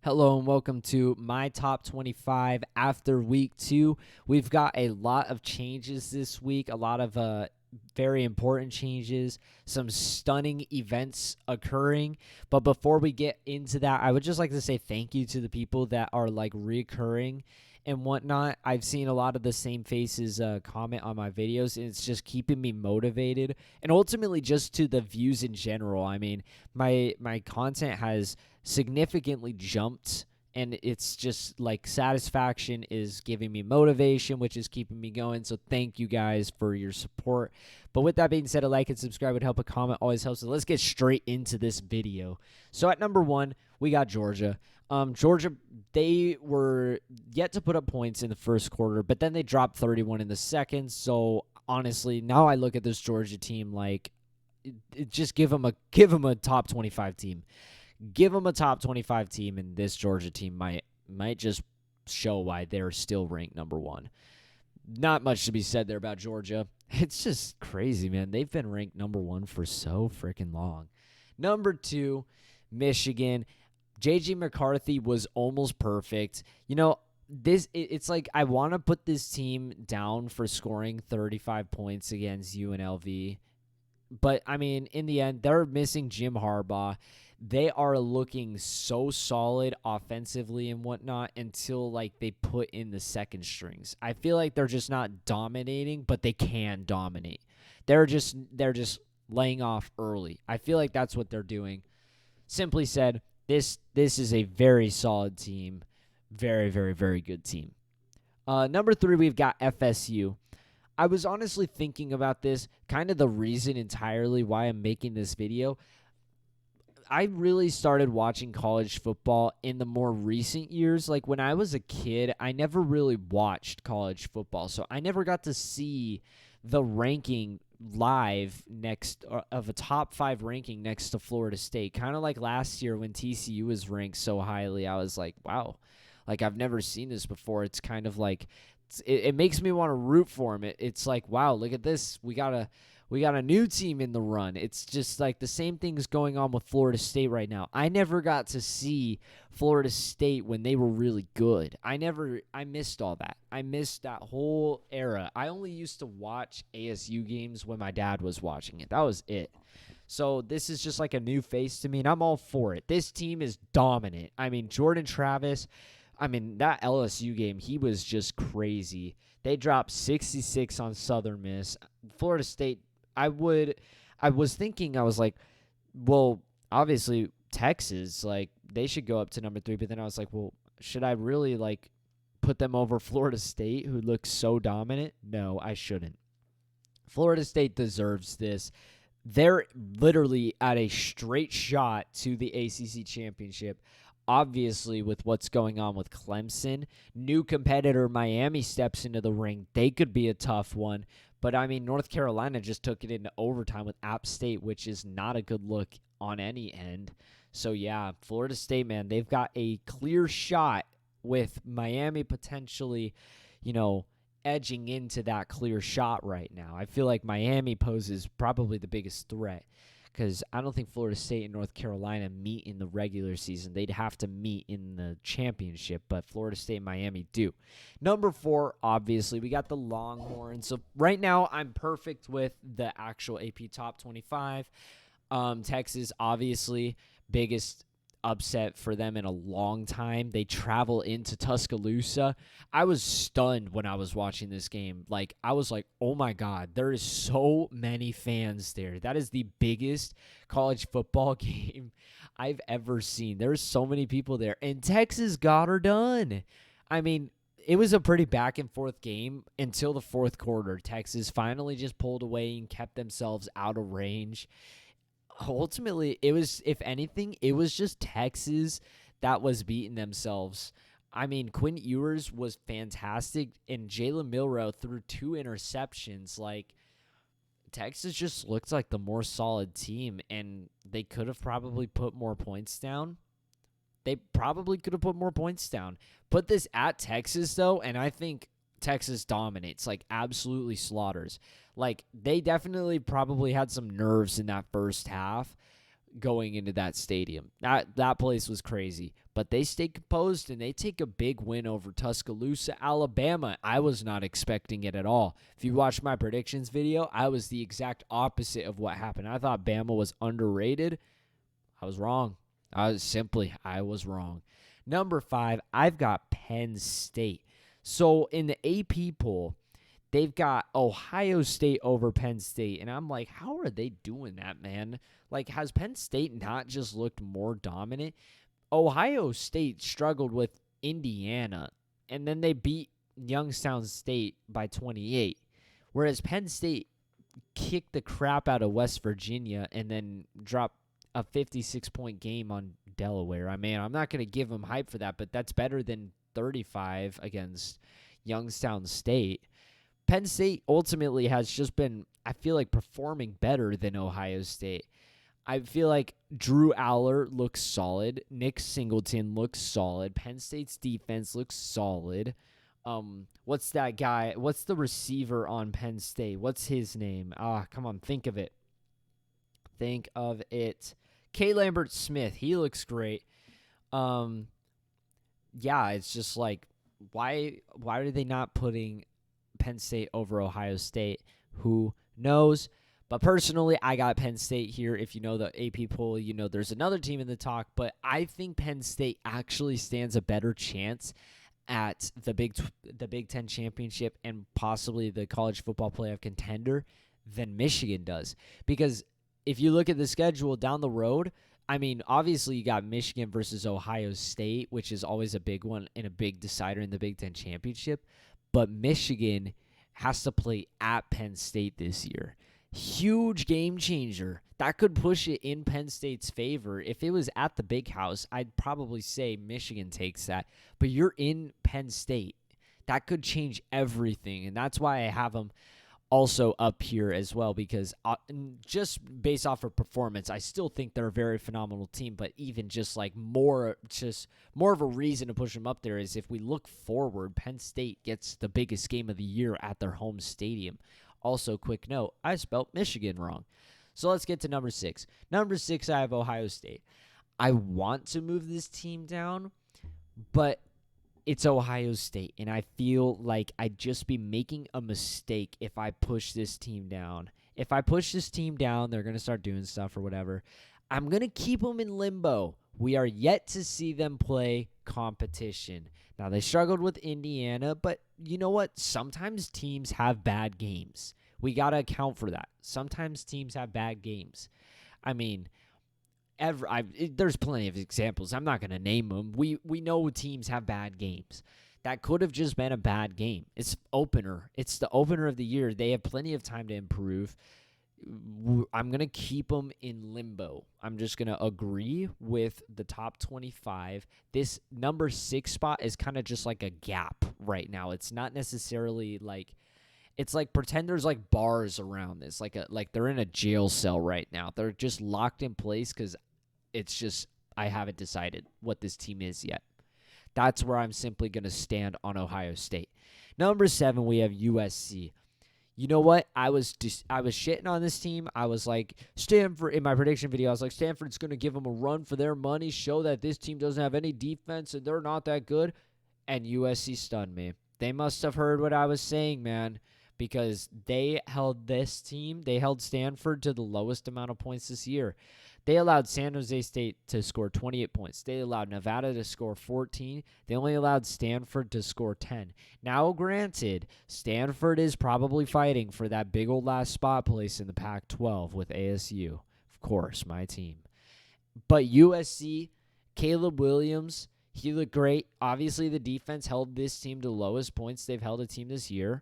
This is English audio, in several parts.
Hello and welcome to my top 25 after week 2. We've got a lot of changes this week, a lot of very important changes, some stunning events occurring. But before we get into that, I would just like to say thank you to the people that are recurring and whatnot. I've seen a lot of the same faces comment on my videos, and it's just keeping me motivated. And ultimately just to the views in general. I mean, my content has significantly jumped, and it's just satisfaction is giving me motivation, which is keeping me going. So thank you guys for your support. But with that being said, a like and subscribe would help. A comment always helps. So let's get straight into this video. So at number 1, we got Georgia. Georgia, they were yet to put up points in the first quarter, but then they dropped 31 in the second. So honestly, now I look at this Georgia team just give them a top 25 team. Give them a top 25 team, and this Georgia team might just show why they're still ranked number 1. Not much to be said there about Georgia. It's just crazy, man. They've been ranked number 1 for so freaking long. Number 2, Michigan. J.J. McCarthy was almost perfect. You know, it's like I want to put this team down for scoring 35 points against UNLV. But, I mean, in the end, they're missing Jim Harbaugh. They are looking so solid offensively and whatnot until they put in the second strings. I feel like they're just not dominating, but they can dominate. They're just laying off early. I feel like that's what they're doing. Simply said, this is a very solid team. Very, very, very good team. Number 3, we've got FSU. I was honestly thinking about this, kind of the reason entirely why I'm making this video. I really started watching college football in the more recent years. Like when I was a kid, I never really watched college football, so I never got to see the ranking live of a top 5 ranking next to Florida State. Kind of like last year when TCU was ranked so highly, I was like, wow, I've never seen this before. It's kind of it makes me want to root for him. It's like, wow, look at this. We got a new team in the run. It's just the same thing's going on with Florida State right now. I never got to see Florida State when they were really good. I missed all that. I missed that whole era. I only used to watch ASU games when my dad was watching it. That was it. So this is just a new face to me, and I'm all for it. This team is dominant. I mean, Jordan Travis, that LSU game, he was just crazy. They dropped 66 on Southern Miss. Florida State, I was thinking, well, obviously Texas, they should go up to number 3, but then I was like, well, should I really put them over Florida State, who looks so dominant? No, I shouldn't. Florida State deserves this. They're literally at a straight shot to the ACC championship. Obviously, with what's going on with Clemson, new competitor Miami steps into the ring. They could be a tough one. But, North Carolina just took it into overtime with App State, which is not a good look on any end. So, yeah, Florida State, man, they've got a clear shot with Miami potentially, edging into that clear shot right now. I feel like Miami poses probably the biggest threat because I don't think Florida State and North Carolina meet in the regular season. They'd have to meet in the championship, but Florida State and Miami do. Number 4, obviously, we got the Longhorns. So right now, I'm perfect with the actual AP Top 25. Texas, obviously, biggest upset for them in a long time. They travel into Tuscaloosa. I was stunned when I was watching this game. I was like, oh my God, there is so many fans there. That is the biggest college football game I've ever seen. There's so many people there. And Texas got her done. It was a pretty back and forth game until the fourth quarter. Texas finally just pulled away and kept themselves out of range. Ultimately, it was, if anything, it was just Texas that was beating themselves. Quinn Ewers was fantastic, and Jalen Milroe threw 2 interceptions. Texas just looked like the more solid team, and they could have probably put more points down. Put this at Texas, though, and I think Texas dominates, absolutely slaughters. They definitely probably had some nerves in that first half. going into that stadium. That place was crazy. But they stay composed, and they take a big win over Tuscaloosa, Alabama. I was not expecting it at all. If you watch my predictions video, I was the exact opposite of what happened. I thought Bama was underrated. I was wrong. I was wrong. Number 5, I've got Penn State. So in the AP poll, they've got Ohio State over Penn State. And I'm like, how are they doing that, man? Like, has Penn State not just looked more dominant? Ohio State struggled with Indiana, and then they beat Youngstown State by 28. Whereas Penn State kicked the crap out of West Virginia and then dropped a 56-point game on Delaware. I mean, I'm not going to give them hype for that, but that's better than 35 against Youngstown State. Penn State ultimately has just been, I feel like, performing better than Ohio State. I feel like Drew Aller looks solid. Nick Singleton looks solid. Penn State's defense looks solid. What's that guy? What's the receiver on Penn State? What's his name? Come on, think of it. Think of it. K. Lambert Smith. He looks great. Yeah, it's just like, why are they not putting Penn State over Ohio State? Who knows? But personally, I got Penn State here. If you know the AP poll, you know there's another team in the talk. But I think Penn State actually stands a better chance at the Big Ten championship and possibly the college football playoff contender than Michigan does. Because if you look at the schedule down the road, I mean, obviously you got Michigan versus Ohio State, which is always a big one and a big decider in the Big Ten championship. But Michigan has to play at Penn State this year. Huge game changer. That could push it in Penn State's favor. If it was at the Big House, I'd probably say Michigan takes that. But you're in Penn State. That could change everything. And that's why I have them also up here as well, because just based off of performance, I still think they're a very phenomenal team. But even just like more of a reason to push them up there is if we look forward, Penn State gets the biggest game of the year at their home stadium. Also, quick note, I spelled Michigan wrong. So let's get to number 6. Number 6, I have Ohio State. I want to move this team down, but it's Ohio State, and I feel like I'd just be making a mistake if I push this team down. If I push this team down, they're going to start doing stuff or whatever. I'm going to keep them in limbo. We are yet to see them play competition. Now, they struggled with Indiana, but you know what? Sometimes teams have bad games. We got to account for that. Sometimes teams have bad games. I mean, there's plenty of examples. I'm not going to name them. We know teams have bad games. That could have just been a bad game. It's opener. It's the opener of the year. They have plenty of time to improve. I'm going to keep them in limbo. I'm just going to agree with the top 25. This number 6 spot is kind of just like a gap right now. It's not necessarily like, it's like pretend there's like bars around this, like they're in a jail cell right now. They're just locked in place because it's just, I haven't decided what this team is yet. That's where I'm simply going to stand on Ohio State. Number 7, we have USC. You know what? I was shitting on this team. I was like, Stanford, in my prediction video, I was like, Stanford's going to give them a run for their money, show that this team doesn't have any defense and they're not that good. And USC stunned me. They must have heard what I was saying, man, because they held Stanford to the lowest amount of points this year. They allowed San Jose State to score 28 points. They allowed Nevada to score 14. They only allowed Stanford to score 10. Now, granted, Stanford is probably fighting for that big old last spot place in the Pac-12 with ASU. Of course, my team. But USC, Caleb Williams, he looked great. Obviously, the defense held this team to the lowest points they've held a team this year.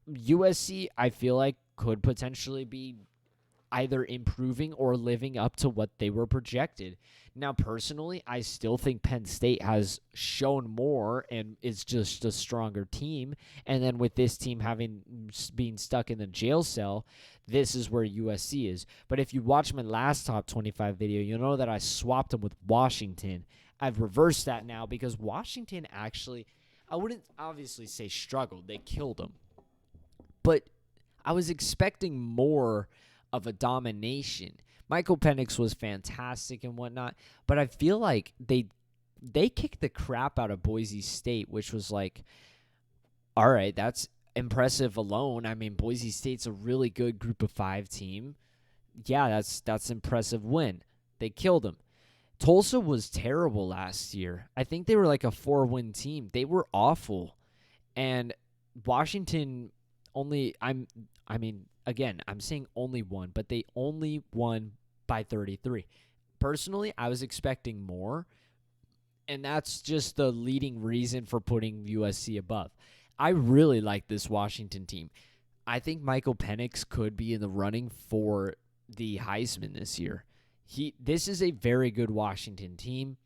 USC, I feel like, could potentially be either improving or living up to what they were projected. Now, personally, I still think Penn State has shown more and is just a stronger team. And then with this team being stuck in the jail cell, this is where USC is. But if you watch my last top 25 video, you'll know that I swapped them with Washington. I've reversed that now because Washington actually, I wouldn't obviously say struggled. They killed them. But I was expecting more of a domination. Michael Penix was fantastic and whatnot, but I feel like they kicked the crap out of Boise State, which was like, all right, that's impressive alone. I mean, Boise State's a really good group of 5 team. Yeah, that's impressive win. They killed them. Tulsa was terrible last year. I think they were like a 4-win team. They were awful. And Washington again, I'm saying only won, but they only won by 33. Personally, I was expecting more, and that's just the leading reason for putting USC above. I really like this Washington team. I think Michael Penix could be in the running for the Heisman this year. This is a very good Washington team.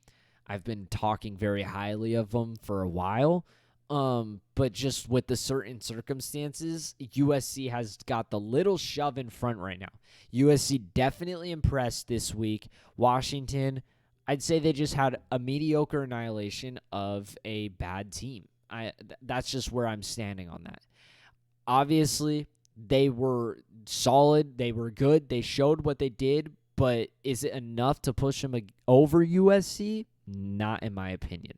I've been talking very highly of them for a while. But just with the certain circumstances, USC has got the little shove in front right now. USC definitely impressed this week. Washington, I'd say they just had a mediocre annihilation of a bad team. That's just where I'm standing on that. Obviously, they were solid. They were good. They showed what they did, but is it enough to push them over USC? Not in my opinion.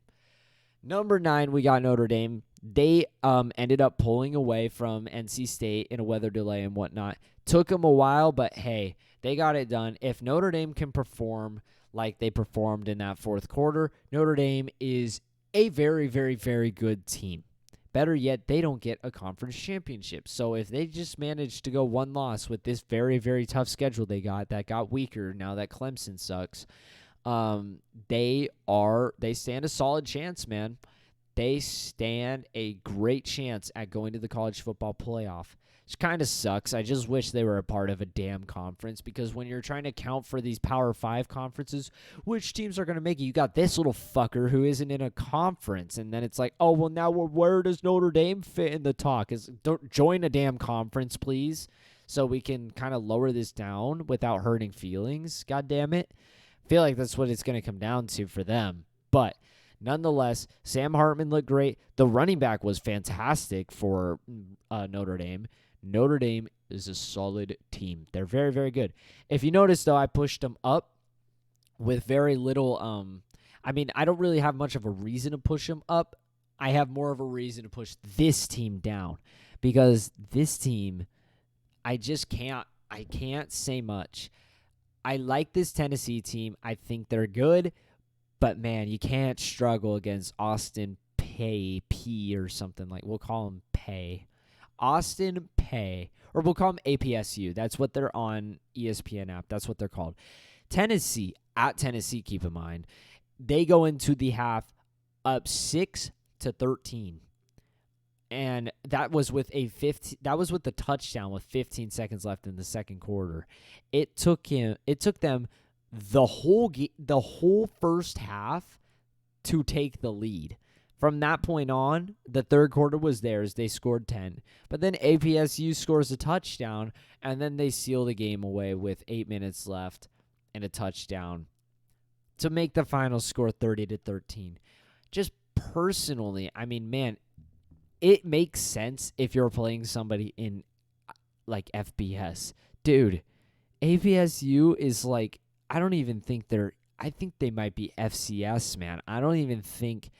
Number 9, we got Notre Dame. They ended up pulling away from NC State in a weather delay and whatnot. Took them a while, but hey, they got it done. If Notre Dame can perform like they performed in that fourth quarter, Notre Dame is a very, very, very good team. Better yet, they don't get a conference championship. So if they just manage to go one loss with this very, very tough schedule they got weaker now that Clemson sucks, they stand a solid chance, man. They stand a great chance at going to the college football playoff. Which kind of sucks. I just wish they were a part of a damn conference, because when you're trying to count for these Power 5 conferences, which teams are going to make it? You got this little fucker who isn't in a conference, and then it's like, oh, well, now where does Notre Dame fit in the talk? Don't join a damn conference, please, so we can kind of lower this down without hurting feelings. God damn it. I feel like that's what it's going to come down to for them. But nonetheless, Sam Hartman looked great. The running back was fantastic for Notre Dame. Notre Dame is a solid team. They're very, very good. If you notice, though, I pushed them up with very little I don't really have much of a reason to push them up. I have more of a reason to push this team down, because this team, I can't say much. I like this Tennessee team. I think they're good, but man, you can't struggle against Austin P or something like. We'll call him Pay. Austin Pay, or we'll call them APSU. That's what they're on ESPN app. That's what they're called. Tennessee, keep in mind, they go into the half up 6-13. And that was with the touchdown with 15 seconds left in the second quarter. It took them the whole first half to take the lead. From that point on, the third quarter was theirs. They scored 10. But then APSU scores a touchdown, and then they seal the game away with 8 minutes left and a touchdown to make the final score 30-13. Just personally, I mean, man, it makes sense if you're playing somebody in like FBS. Dude, APSU is like, I think they might be FCS, man. I don't even think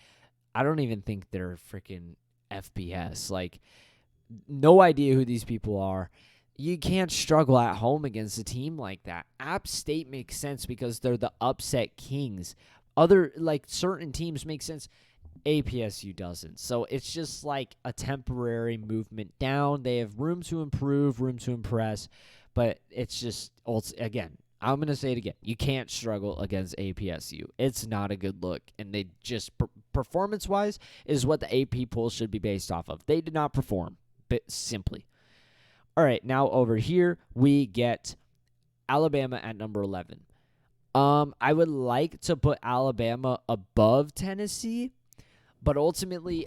they're freaking FBS. Like, no idea who these people are. You can't struggle at home against a team like that. App State makes sense because they're the upset kings. Other, like, certain teams make sense. APSU doesn't. So it's just like a temporary movement down. They have room to improve, room to impress, but it's just, again, I'm going to say it again. You can't struggle against APSU. It's not a good look. And they just, performance-wise, is what the AP poll should be based off of. They did not perform, but simply. All right, now over here, we get Alabama at number 11. I would like to put Alabama above Tennessee, but ultimately,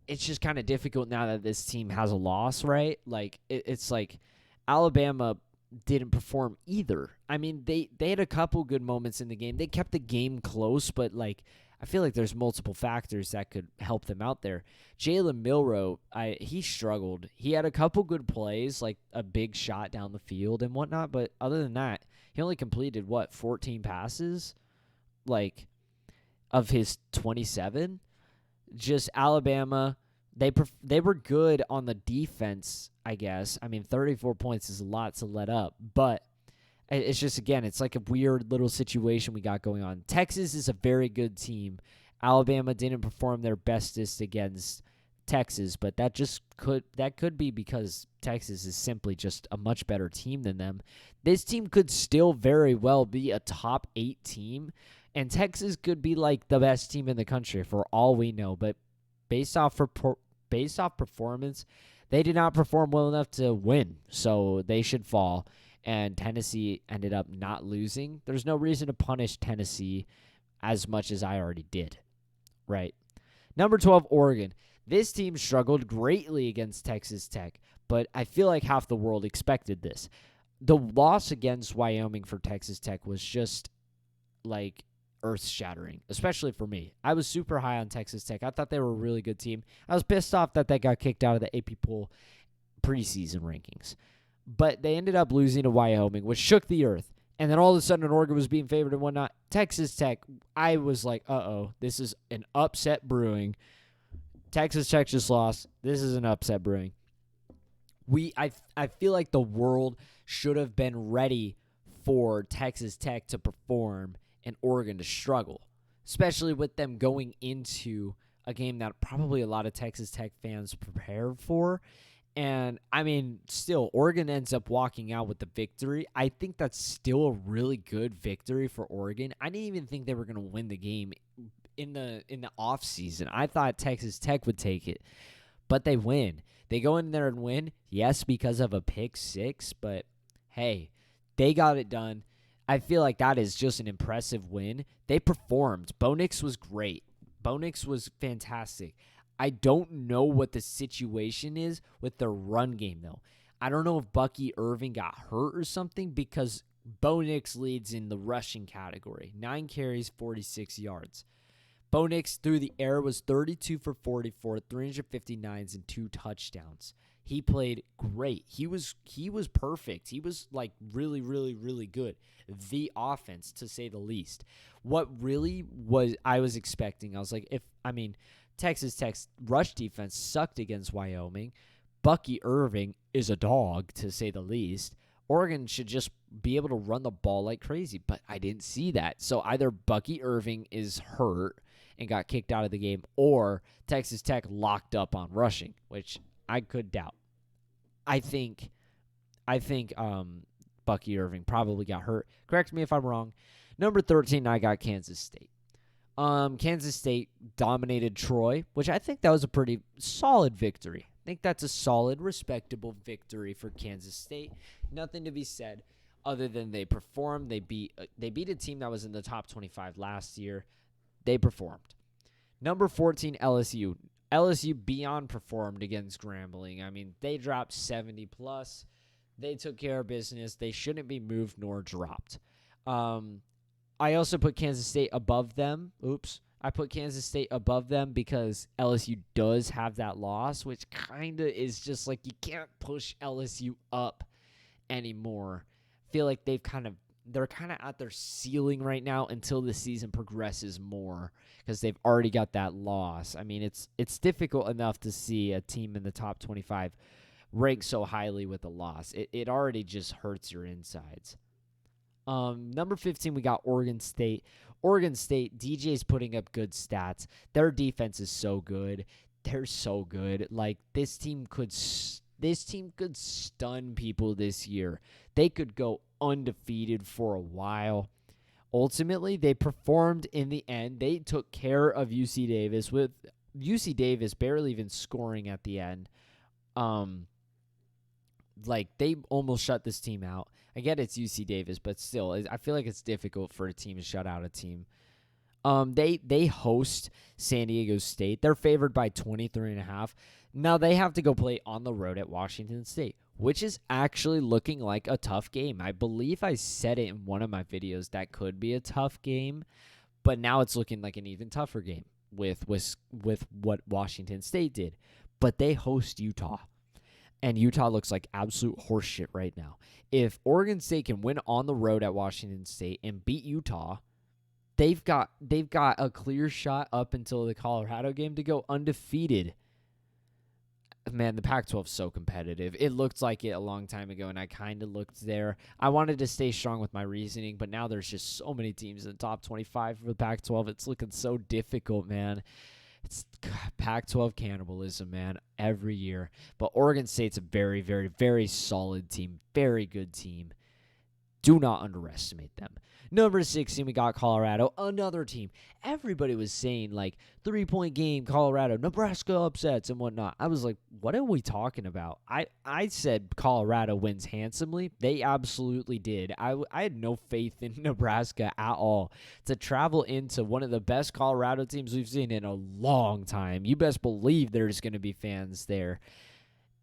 it's just kind of difficult now that this team has a loss, right? Like, it's like Alabama didn't perform either. I mean, they had a couple good moments in the game. They kept the game close, but like I feel like there's multiple factors that could help them out there. Jalen Milroe, he struggled. He had a couple good plays, like a big shot down the field and whatnot, but other than that, he only completed, 14 passes? Like, of his 27? Just Alabama, they were good on the defense, I guess. I mean, 34 points is a lot to let up, but it's just, again, it's like a weird little situation we got going on. Texas is a very good team. Alabama didn't perform their bestest against Texas, but that could be because Texas is simply just a much better team than them. This team could still very well be a top 8 team, and Texas could be like the best team in the country for all we know. But based off performance, they did not perform well enough to win, so they should fall. And Tennessee ended up not losing. There's no reason to punish Tennessee as much as I already did, right? Number 12, Oregon. This team struggled greatly against Texas Tech, but I feel like half the world expected this. The loss against Wyoming for Texas Tech was just like earth-shattering, especially for me. I was super high on Texas Tech. I thought they were a really good team. I was pissed off that they got kicked out of the AP poll preseason rankings. But they ended up losing to Wyoming, which shook the earth. And then all of a sudden, Oregon was being favored and whatnot. Texas Tech, I was like, this is an upset brewing. Texas Tech just lost. This is an upset brewing. I feel like the world should have been ready for Texas Tech to perform and Oregon to struggle, especially with them going into a game that probably a lot of Texas Tech fans prepared for. And, I mean, still, Oregon ends up walking out with the victory. I think that's still a really good victory for Oregon. I didn't even think they were going to win the game in the offseason. I thought Texas Tech would take it, but they win. They go in there and win, yes, because of a pick six, but, hey, they got it done. I feel like that is just an impressive win. They performed. Bo Nix was great. Bo Nix was fantastic. I don't know what the situation is with their run game, though. I don't know if Bucky Irving got hurt or something because Bo Nix leads in the rushing category. 9 carries, 46 yards. Bo Nix through the air was 32 for 44, 359s, and 2 touchdowns. He played great. He was perfect. He was like really, really, really good. The offense, to say the least. What really was I was expecting, I was like, Texas Tech's rush defense sucked against Wyoming. Bucky Irving is a dog, to say the least. Oregon should just be able to run the ball like crazy, but I didn't see that. So either Bucky Irving is hurt and got kicked out of the game, or Texas Tech locked up on rushing, which I could doubt. I think Bucky Irving probably got hurt. Correct me if I'm wrong. Number 13, I got Kansas State. Kansas State dominated Troy, which I think that was a pretty solid victory. I think that's a solid, respectable victory for Kansas State. Nothing to be said other than they performed. They beat a team that was in the top 25 last year. They performed. Number 14, LSU. LSU beyond performed against Grambling. I mean, they dropped 70+. They took care of business. They shouldn't be moved nor dropped. I also put Kansas State above them. I put Kansas State above them because LSU does have that loss, which kind of is just like you can't push LSU up anymore. I feel like they're kind of at their ceiling right now until the season progresses more because they've already got that loss. I mean, it's difficult enough to see a team in the top 25 rank so highly with a loss. It already just hurts your insides. Number 15, we got Oregon State. Oregon State, DJ's putting up good stats. Their defense is so good. They're so good. Like, this team could stun people this year. They could go undefeated for a while. Ultimately, they performed in the end. They took care of UC Davis, with UC Davis barely even scoring at the end. They almost shut this team out. I get it's UC Davis, but still, I feel like it's difficult for a team to shut out a team. They host San Diego State. They're favored by 23.5. Now they have to go play on the road at Washington State, which is actually looking like a tough game. I believe I said it in one of my videos that could be a tough game, But now it's looking like an even tougher game with what Washington State did. But they host Utah. And Utah looks like absolute horseshit right now. If Oregon State can win on the road at Washington State and beat Utah, they've got a clear shot up until the Colorado game to go undefeated. Man, the Pac-12 is so competitive. It looked like it a long time ago, and I kind of looked there. I wanted to stay strong with my reasoning, but now there's just so many teams in the top 25 for the Pac-12. It's looking so difficult, man. It's Pac-12 cannibalism, man, every year. But Oregon State's a very, very, very solid team, very good team. Do not underestimate them. Number 16, we got Colorado, another team. Everybody was saying, like, 3-point game, Colorado, Nebraska upsets and whatnot. I was like, what are we talking about? I said Colorado wins handsomely. They absolutely did. I had no faith in Nebraska at all. To travel into one of the best Colorado teams we've seen in a long time, you best believe there's going to be fans there.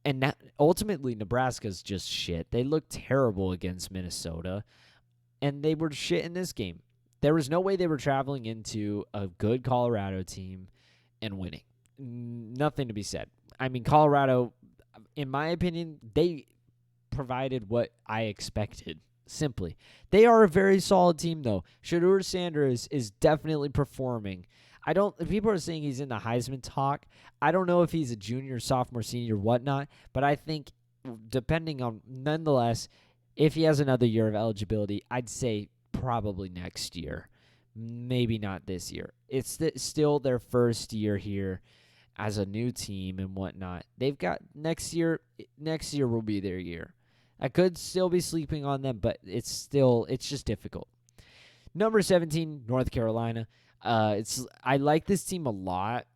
And that, ultimately, Nebraska's just shit. They looked terrible against Minnesota, and they were shit in this game. There was no way they were traveling into a good Colorado team and winning. Nothing to be said. I mean, Colorado, in my opinion, they provided what I expected, simply. They are a very solid team, though. Shedeur Sanders is definitely performing. People are saying he's in the Heisman talk. I don't know if he's a junior, sophomore, senior, whatnot, but I think depending on, nonetheless, if he has another year of eligibility, I'd say probably next year. Maybe not this year. It's still their first year here as a new team and whatnot. They've got next year will be their year. I could still be sleeping on them, but it's just difficult. Number 17, North Carolina. I like this team a lot.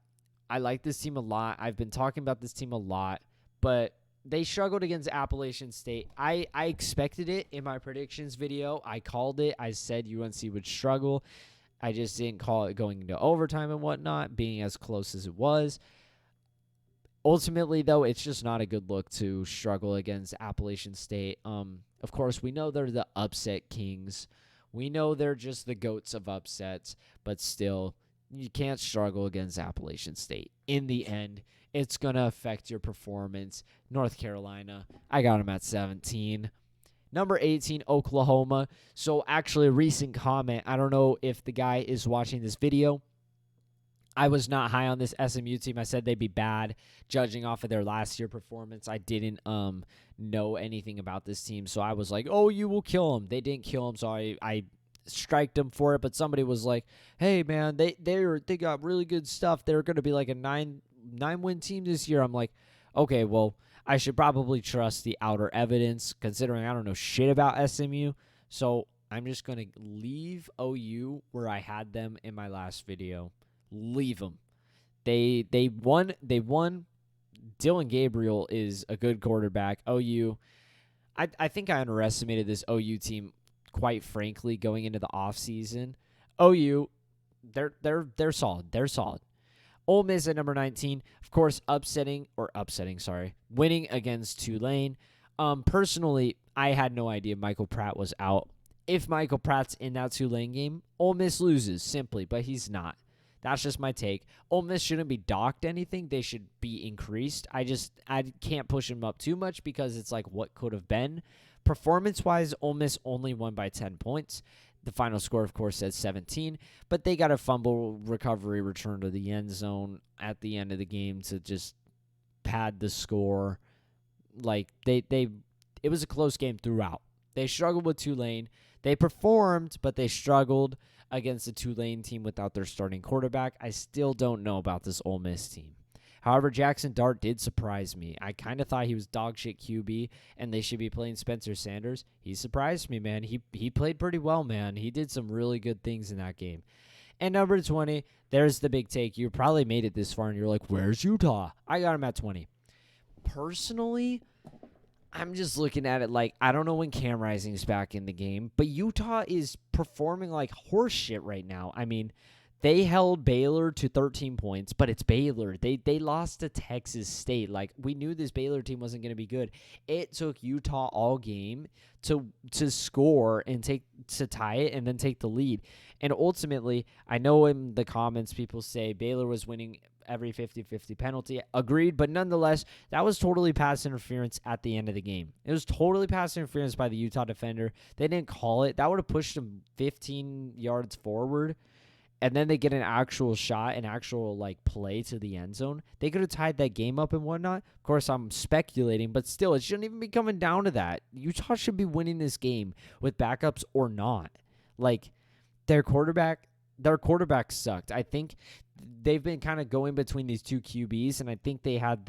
I've been talking about this team a lot, but they struggled against Appalachian State. I expected it in my predictions video. I called it. I said UNC would struggle. I just didn't call it going into overtime and whatnot, being as close as it was. Ultimately, though, it's just not a good look to struggle against Appalachian State. Of course, we know they're the upset kings. We know they're just the goats of upsets, but still, you can't struggle against Appalachian State. In the end, it's going to affect your performance. North Carolina, I got them at 17. Number 18, Oklahoma. So actually, a recent comment. I don't know if the guy is watching this video. I was not high on this SMU team. I said they'd be bad, judging off of their last year performance. I didn't know anything about this team, so I was like, "Oh, you will kill them." They didn't kill them, so I striked them for it. But somebody was like, "Hey, man, they got really good stuff. They're going to be like a 9-win team this year." I'm like, "Okay, well, I should probably trust the outer evidence, considering I don't know shit about SMU." So I'm just going to leave OU where I had them in my last video. Leave them. They won. Dylan Gabriel is a good quarterback. OU, I think I underestimated this OU team, quite frankly, going into the offseason. OU, they're solid. They're solid. Ole Miss at number 19, of course, winning against Tulane. Personally, I had no idea Michael Pratt was out. If Michael Pratt's in that Tulane game, Ole Miss loses, simply, but he's not. That's just my take. Ole Miss shouldn't be docked anything. They should be increased. I can't push them up too much because it's like what could have been. Performance-wise, Ole Miss only won by 10 points. The final score, of course, says 17, but they got a fumble recovery return to the end zone at the end of the game to just pad the score. Like it was a close game throughout. They struggled with Tulane. They performed, but they struggled against the Tulane team without their starting quarterback. I still don't know about this Ole Miss team. However, Jackson Dart did surprise me. I kind of thought he was dog shit QB, and they should be playing Spencer Sanders. He surprised me, man. He played pretty well, man. He did some really good things in that game. And number 20, there's the big take. You probably made it this far, and you're like, where's Utah? I got him at 20. Personally, I'm just looking at it like, I don't know when Cam Rising's back in the game, but Utah is performing like horse shit right now. I mean, They held Baylor to 13 points, but it's Baylor. They lost to Texas State. Like, we knew this Baylor team wasn't going to be good. It took Utah all game to score and to tie it and then take the lead. And ultimately, I know in the comments people say Baylor was winning every 50-50 penalty. Agreed, but nonetheless, that was totally pass interference at the end of the game. It was totally pass interference by the Utah defender. They didn't call it. That would have pushed them 15 yards forward. And then they get an actual shot, an actual play to the end zone. They could have tied that game up and whatnot. Of course, I'm speculating, but still, it shouldn't even be coming down to that. Utah should be winning this game with backups or not. Their quarterback sucked. I think they've been kind of going between these two QBs, and I think they had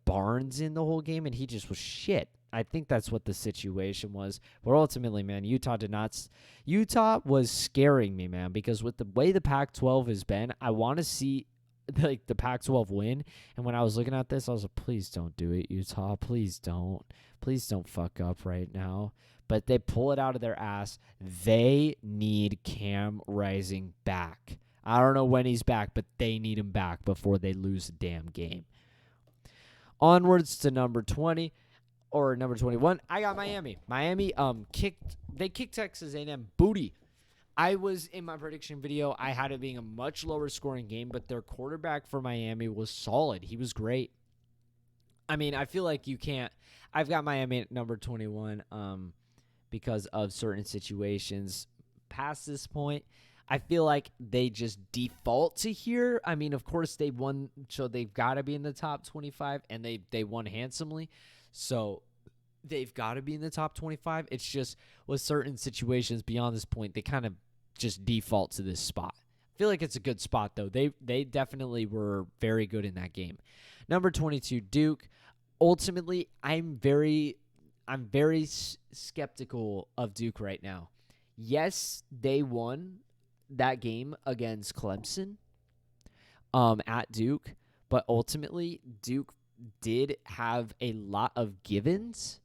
Barnes in the whole game, and he just was shit. I think that's what the situation was. But ultimately, man, Utah was scaring me, man, because with the way the Pac-12 has been, I want to see the Pac-12 win. And when I was looking at this, I was like, please don't do it, Utah. Please don't. Please don't fuck up right now. But they pull it out of their ass. They need Cam Rising back. I don't know when he's back, but they need him back before they lose the damn game. Onwards to number 20. Or number 21, I got Miami. Miami kicked Texas A&M booty. I was in my prediction video, I had it being a much lower scoring game, but their quarterback for Miami was solid. He was great. I mean, I feel like you can't. I've got Miami at number 21 because of certain situations. Past this point, I feel like they just default to here. I mean, of course they won, so they've got to be in the top 25, and they won handsomely. So they've got to be in the top 25. It's just with certain situations beyond this point, they kind of just default to this spot. I feel like it's a good spot, though. They definitely were very good in that game. Number 22, Duke. Ultimately, I'm very skeptical of Duke right now. Yes, they won that game against Clemson at Duke, but ultimately Duke did have a lot of givens,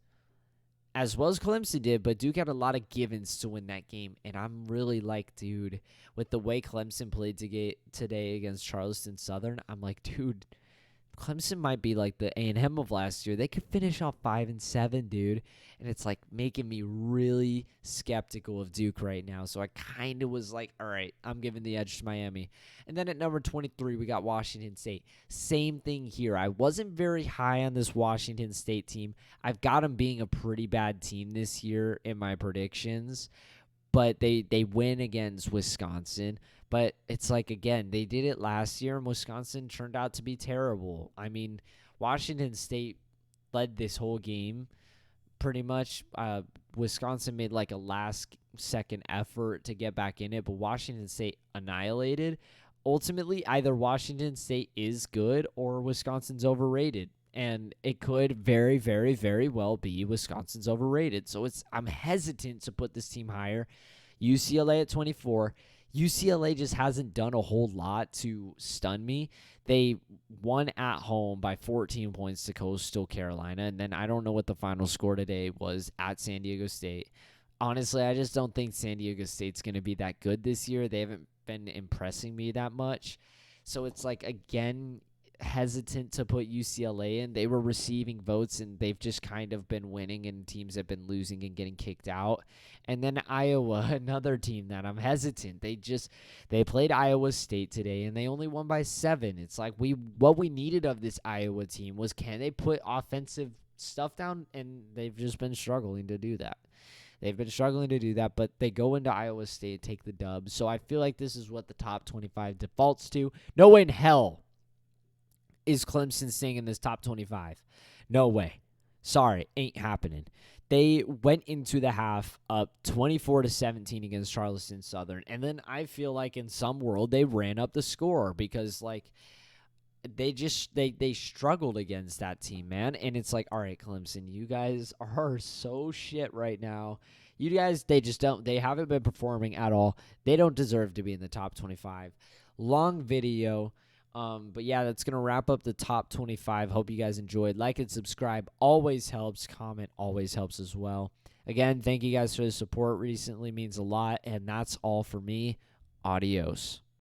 as well as Clemson did, but Duke had a lot of givens to win that game, and I'm really dude, with the way Clemson played today against Charleston Southern, I'm like, dude, Clemson might be like the A&M of last year. They could finish off 5-7, dude, and it's making me really skeptical of Duke right now. So I kind of was like, all right, I'm giving the edge to Miami. And then at number 23, we got Washington State. Same thing here. I wasn't very high on this Washington State team. I've got them being a pretty bad team this year in my predictions, but they win against Wisconsin. But it's again, they did it last year, and Wisconsin turned out to be terrible. I mean, Washington State led this whole game pretty much. Wisconsin made a last-second effort to get back in it, but Washington State annihilated. Ultimately, either Washington State is good or Wisconsin's overrated. And it could very, very, very well be Wisconsin's overrated. So I'm hesitant to put this team higher. UCLA at 24. UCLA just hasn't done a whole lot to stun me. They won at home by 14 points to Coastal Carolina, and then I don't know what the final score today was at San Diego State. Honestly, I just don't think San Diego State's going to be that good this year. They haven't been impressing me that much. So it's again, hesitant to put UCLA in. They were receiving votes, and they've just kind of been winning, and teams have been losing and getting kicked out. And then Iowa, another team that I'm hesitant. They played Iowa State today, and they only won by 7. It's what we needed of this Iowa team was, can they put offensive stuff down? And they've just been struggling to do that. But they go into Iowa State, take the dub. So I feel like this is what the top 25 defaults to. No way in hell is Clemson staying in this top 25. No way. Sorry, ain't happening. They went into the half up 24-17 against Charleston Southern, and then I feel like in some world they ran up the score because they struggled against that team, man. And it's all right, Clemson, you guys are so shit right now. You guys, they haven't been performing at all. They don't deserve to be in the top 25. Long video. But yeah, that's going to wrap up the top 25. Hope you guys enjoyed. Like and subscribe always helps. Comment always helps as well. Again, thank you guys for the support recently. Means a lot. And that's all for me. Adios.